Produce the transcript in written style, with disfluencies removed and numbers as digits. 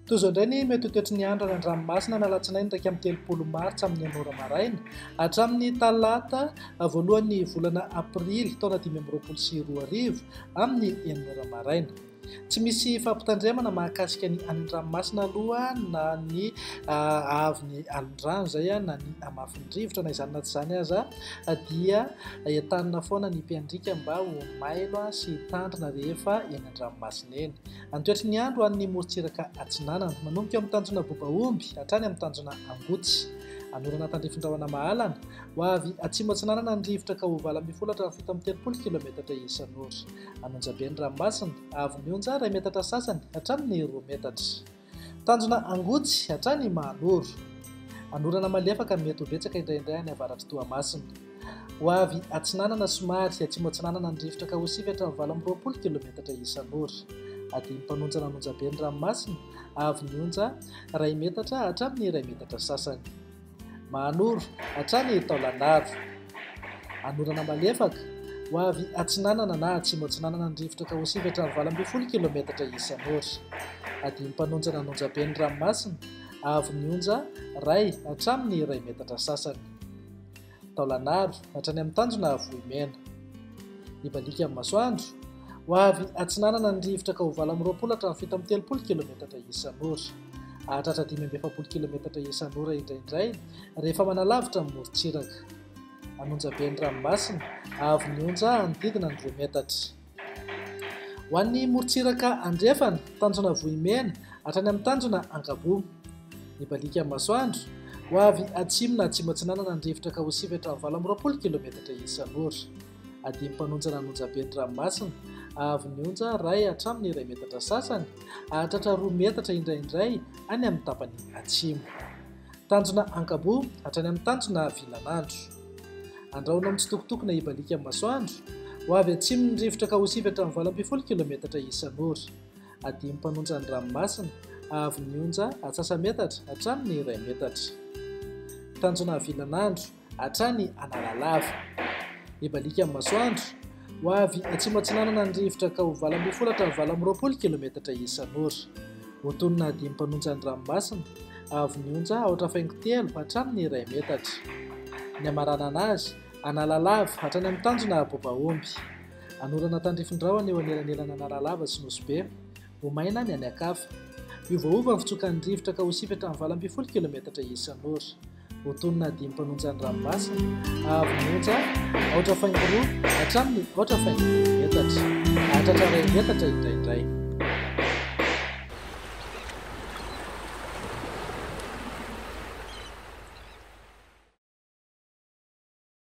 Toy izao indray ny mety ho toetry ny andro any an-dranomasina ny alatsinainy 30 Martsa amin'ny anora maraina hatramin'ny talata voalohan'ny volana aprily taona 2024 amin'ny 9 maraina. Tsy misy fampitandremana mahakasika ny any an-dranomasina aloha na ny avy ny alondrano izay na ny amafin'ny rivotra na izany na tsy izany aza dia entanina foana ny mpiandrika mba ho mailo sy tandrina rehefa eny an-dranomasina eny. Antoetry ny andro an'ny morontsiraka atsinanana manomboka amin'ny tanjona bobaomby hatrany amin'ny tanjona angotsy. Anorana tandrifin-drahona mahalana ho avy atsimo atsinanana ny rivotra ka ho 20 km isan'ora. Anonjabe ny ranomasina avy mionja 2 metatra sasany hatramin'ny 2 metatra. Tanjona angotsy hatrany mahanoro. Anorana malefaka mety ho betsaka indraindray any avaratry Toamasina. Ho avy atsinanana somary atsimo atsinanana ny rivotra ka ho 7 km isan'ora. Adiny mpanonja nanonjabe ny ranomasina avy mionja 2 metatra hatramin'ny 2 metatra sasany. Mahanoro hatrany Taolagnaro. Anorana malefaka ho avy atsinanana na atsimo atsinanana ny rivotra ka ho 7 km isan'ora. Adiny mpanonja nanonjabe ny ranomasina avy mionja 2 hatramin'ny 2 metatra sasany. Taolagnaro hatrany amin'ny tanjona Vohimena. Ny balika amin'ny masoandro ho avy atsinanana ny rivotra ka ho 20 hatramin'ny 70 km isan'ora. Hahatratra 70 km isan'ora indraindray rehefa manalavitra amin'ny morontsiraka. Anonjabe ny ranomasina avy mionja anodidina ny 2 metatra. Ho an'ny morontsiraka andrefana tanjona Vohimena hatrany amin'ny tanjona Angabo. Ny balika amin'ny masoandro ho avy atsimo na atsimo atsinanana ny rivotra ka ho 7 km isan'ora. Adiny mpanonja nanonjabe ny ranomasina avy mionja 2 hatramin'ny 2 metatra sasany hahatratra 2 metatra indraindray any amin'ny tapany atsimo. Tanjona Angabo hatrany amin'ny tanjona Vilanandro. Andrahoana mitsitokotokona ibalika amin'ny masoandro ho avy atsimo ny rivotra ka ho 7 km isan'ora. Adiny mpanonja ny ranomasina avy mionja atsasametatra hatramin'ny 2 metatra. Tanjona Vilanandro hatrany Analalava. Ibalika amin'ny masoandro ho avy atsimo atsinanana ny rivotra ka ho 20 km isan'ora. Hotonina adiny mpanonja ny ranomasina avy mionja 3 hatramin'ny 2 metatra. Ny amarana anazy Analalava hatrany amin'ny tanjona Bobaomby. Anorana tandrifin-drahona eo anelanelana Analalava sy Nosy. Ho maina ny any akafa. Iovaova ny fitsokan'ny rivotra ka ho 7 km isan'ora. Hotonina adiny mpanonja ny ranomasina avy mionja 3 hatramin'ny 3 metatra. Hahatratra 2 metatra indraindray.